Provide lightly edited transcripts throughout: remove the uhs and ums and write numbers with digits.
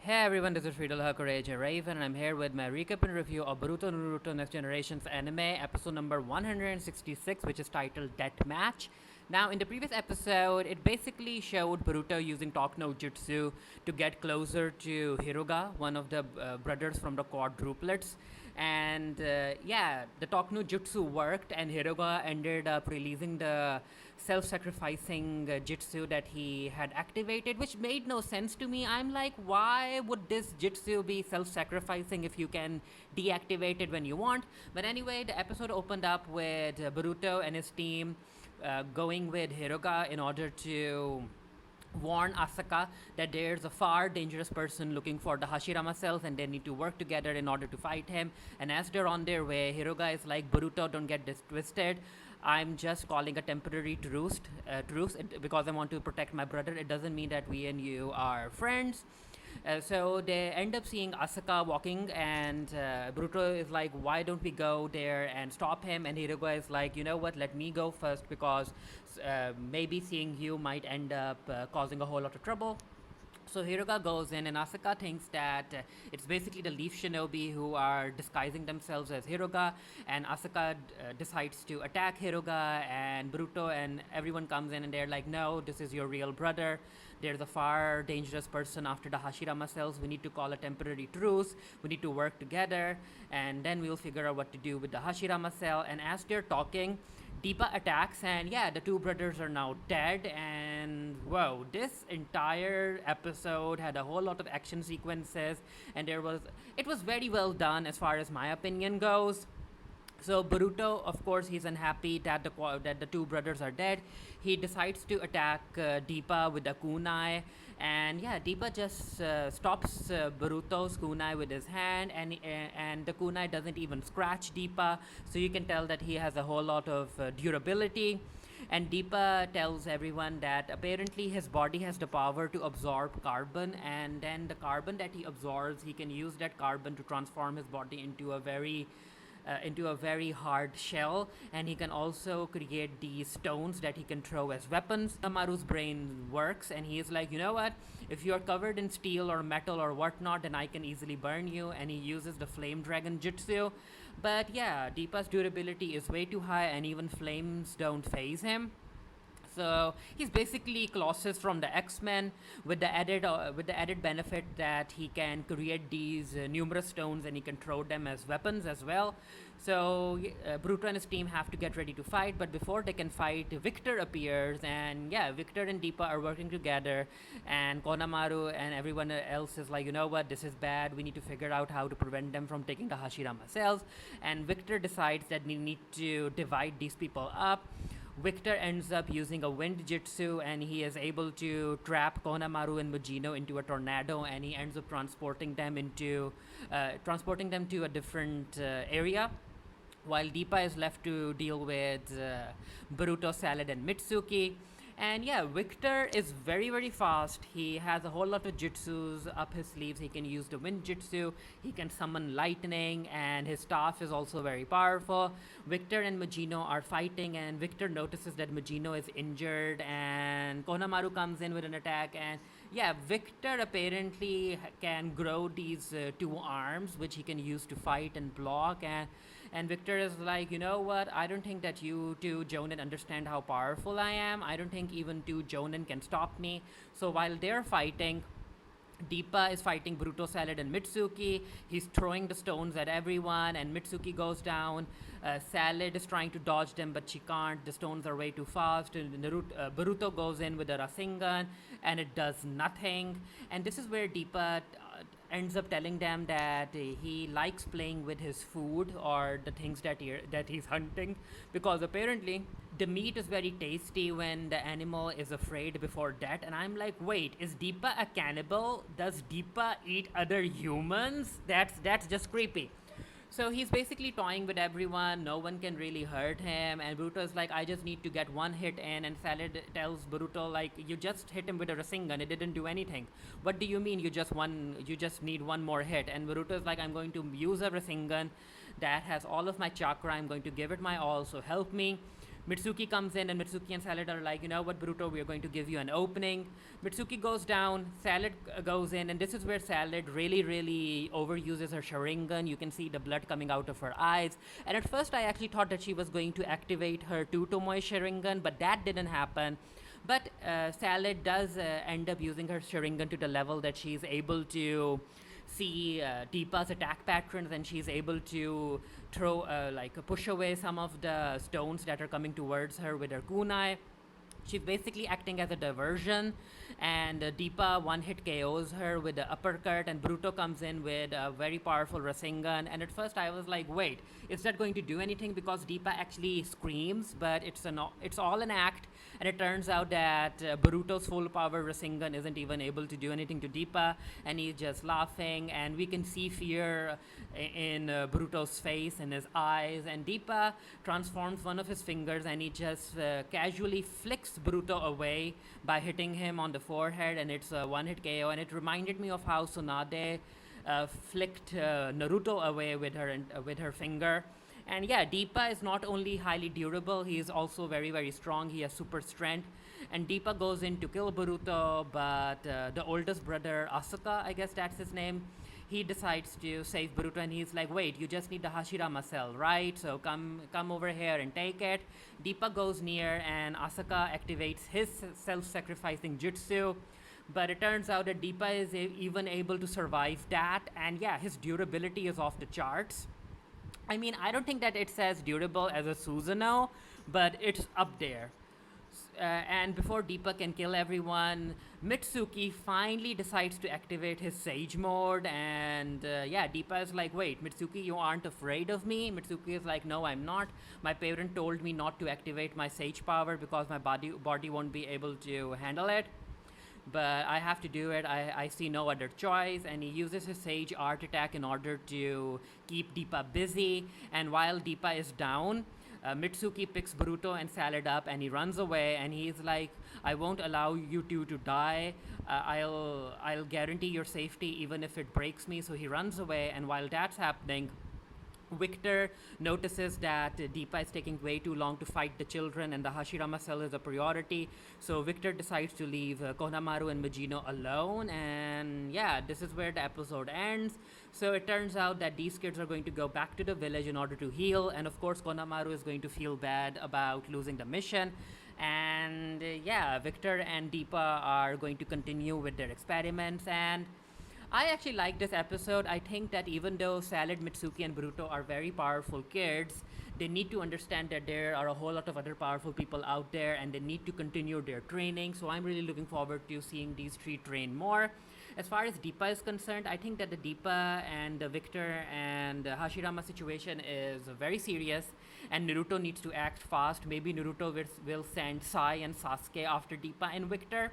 Hey everyone, this is Friedel Courage Raven, and I'm here with my recap and review of Boruto Naruto Next Generation's anime, episode number 166, which is titled Deathmatch. Now, in the previous episode, it basically showed Boruto using Talk No Jutsu to get closer to Hiruga, one of the brothers from the quadruplets. And yeah, the Talk No Jutsu worked, and Hiruga ended up releasing the self-sacrificing jitsu that he had activated, which made no sense to me. I'm like, why would this jitsu be self-sacrificing if you can deactivate it when you want? But anyway, the episode opened up with Boruto and his team going with Hiruga in order to warn Asaka that there's a far dangerous person looking for the Hashirama cells and they need to work together in order to fight him. And as they're on their way, Hiruga is like, Boruto, don't get this twisted. I'm just calling a temporary truce because I want to protect my brother. It doesn't mean that we and you are friends. So they end up seeing Asaka walking, and Boruto is like, "Why don't we go there and stop him?" And Hiruga is like, "You know what? Let me go first because maybe seeing you might end up causing a whole lot of trouble." So Hiruga goes in, and Asaka thinks that it's basically the Leaf Shinobi who are disguising themselves as Hiruga, and Asaka decides to attack Hiruga, and Boruto and everyone comes in, and they're like, "No, this is your real brother. There's a far dangerous person after the Hashirama cells. We need to call a temporary truce. We need to work together, and then we'll figure out what to do with the Hashirama cell." And as they're talking, Deepa attacks, and yeah, the two brothers are now dead. And whoa, this entire episode had a whole lot of action sequences, and it was very well done as far as my opinion goes. So Boruto, of course, he's unhappy that the two brothers are dead. He decides to attack Deepa with a kunai, and yeah, Deepa just stops Boruto's kunai with his hand, and the kunai doesn't even scratch Deepa. So you can tell that he has a whole lot of durability. And Deepa tells everyone that apparently his body has the power to absorb carbon, and then the carbon that he absorbs, he can use that carbon to transform his body into a very hard shell, and he can also create these stones that he can throw as weapons. Amaru's brain works, and he is like, you know what? If you are covered in steel or metal or whatnot, then I can easily burn you. And he uses the flame dragon jutsu. But yeah, Deepa's durability is way too high, and even flames don't phase him. So he's basically Colossus from the X-Men with the added benefit that he can create these numerous stones and he can throw them as weapons as well. So Boruto and his team have to get ready to fight, but before they can fight, Victor appears, and yeah, Victor and Deepa are working together, and Konamaru and everyone else is like, you know what, this is bad. We need to figure out how to prevent them from taking the Hashirama cells. And Victor decides that we need to divide these people up. Victor ends up using a wind jutsu, and he is able to trap Konamaru and Mujino into a tornado, and he ends up transporting them to a different area, while Deepa is left to deal with Boruto, Salad, and Mitsuki. And yeah, Victor is very, very fast. He has a whole lot of jutsus up his sleeves. He can use the wind jutsu, he can summon lightning, and his staff is also very powerful. Victor and Majino are fighting, and Victor notices that Majino is injured, and Konamaru comes in with an attack. And yeah, Victor apparently can grow these two arms, which he can use to fight and block. And Victor is like, you know what? I don't think that you two Jonin understand how powerful I am. I don't think even two Jonin can stop me. So while they're fighting, Deepa is fighting Boruto, Salad, and Mitsuki. He's throwing the stones at everyone, and Mitsuki goes down. Salad is trying to dodge them, but she can't. The stones are way too fast. And Boruto goes in with a Rasengan, and it does nothing. And this is where Deepa ends up telling them that he likes playing with his food or the things that he's hunting, because apparently the meat is very tasty when the animal is afraid before death. And I'm like, wait, is Deepa a cannibal? Does Deepa eat other humans? That's just creepy. So he's basically toying with everyone. No one can really hurt him. And Boruto is like, I just need to get one hit in. And Salad tells Boruto, like, you just hit him with a Rasengan. It didn't do anything. What do you mean you just need one more hit? And Boruto is like, I'm going to use a Rasengan that has all of my chakra. I'm going to give it my all. So help me. Mitsuki comes in, and Mitsuki and Salad are like, you know what, Boruto, we are going to give you an opening. Mitsuki goes down, Salad goes in, and this is where Salad really, really overuses her Sharingan. You can see the blood coming out of her eyes. And at first, I actually thought that she was going to activate her Tutomoy Sharingan, but that didn't happen. But Salad does end up using her Sharingan to the level that she's able to see Deepa's attack patterns, and she's able to throw, push away some of the stones that are coming towards her with her kunai. She's basically acting as a diversion, and Deepa one hit KOs her with the uppercut, and Bruto comes in with a very powerful Rasengan. And at first, I was like, wait, is that going to do anything? Because Deepa actually screams, but it's all an act. And it turns out that Boruto's full power Rasengan isn't even able to do anything to Deepa, and he's just laughing. And we can see fear in Boruto's face and his eyes. And Deepa transforms one of his fingers, and he just casually flicks Boruto away by hitting him on the forehead, and it's a one-hit KO. And it reminded me of how Tsunade flicked Naruto away with her finger. And yeah, Deepa is not only highly durable, he is also very, very strong. He has super strength. And Deepa goes in to kill Boruto, but the oldest brother, Asuka, I guess that's his name, he decides to save Boruto, and he's like, wait, you just need the Hashirama cell, right? So come over here and take it. Deepa goes near, and Asuka activates his self-sacrificing jutsu. But it turns out that Deepa is even able to survive that, and yeah, his durability is off the charts. I mean, I don't think that it's as durable as a Susanoo, but it's up there. And before Deepa can kill everyone, Mitsuki finally decides to activate his Sage mode. And yeah, Deepa is like, wait, Mitsuki, you aren't afraid of me? Mitsuki is like, no, I'm not. My parent told me not to activate my Sage power because my body won't be able to handle it. But I have to do it. I see no other choice. And he uses his Sage Art attack in order to keep Deepa busy. And while Deepa is down, Mitsuki picks Boruto and Salad up, and he runs away, and he's like, I won't allow you two to die. I'll guarantee your safety even if it breaks me. So he runs away, and while that's happening, Victor notices that Deepa is taking way too long to fight the children, and the Hashirama cell is a priority. So Victor decides to leave Konamaru and Majino alone, and yeah, this is where the episode ends. So it turns out that these kids are going to go back to the village in order to heal, and of course Konamaru is going to feel bad about losing the mission. And yeah, Victor and Deepa are going to continue with their experiments, and I actually like this episode. I think that even though Salad, Mitsuki, and Boruto are very powerful kids, they need to understand that there are a whole lot of other powerful people out there, and they need to continue their training. So I'm really looking forward to seeing these three train more. As far as Deepa is concerned, I think that the Deepa and the Victor and Hashirama situation is very serious, and Naruto needs to act fast. Maybe Naruto will send Sai and Sasuke after Deepa and Victor,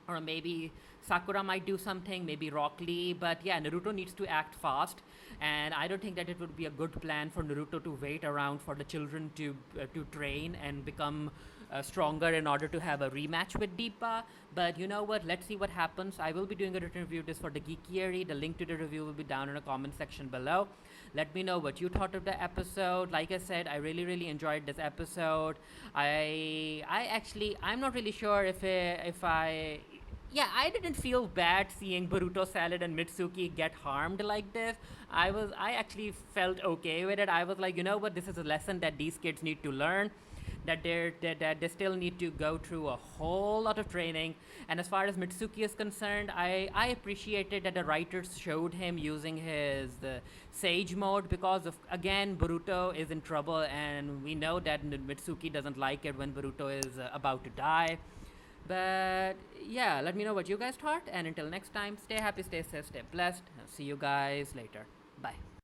or maybe Sakura might do something, maybe Rock Lee, but yeah, Naruto needs to act fast, and I don't think that it would be a good plan for Naruto to wait around for the children to train and become stronger in order to have a rematch with Deepa. But you know what, let's see what happens. I will be doing a written review of this for the Geekiary. The link to the review will be down in the comment section below. Let me know what you thought of the episode. Like I said, I really enjoyed this episode. I'm not really sure if I yeah, I didn't feel bad seeing Boruto, Salad, and Mitsuki get harmed like this. I actually felt okay with it. I was like, you know what, this is a lesson that these kids need to learn, that they still need to go through a whole lot of training. And as far as Mitsuki is concerned, I appreciated that the writers showed him using his Sage mode, because of, again, Boruto is in trouble, and we know that Mitsuki doesn't like it when Boruto is about to die. But yeah, let me know what you guys thought, and until next time, stay happy, stay safe, stay blessed. I'll see you guys later. Bye.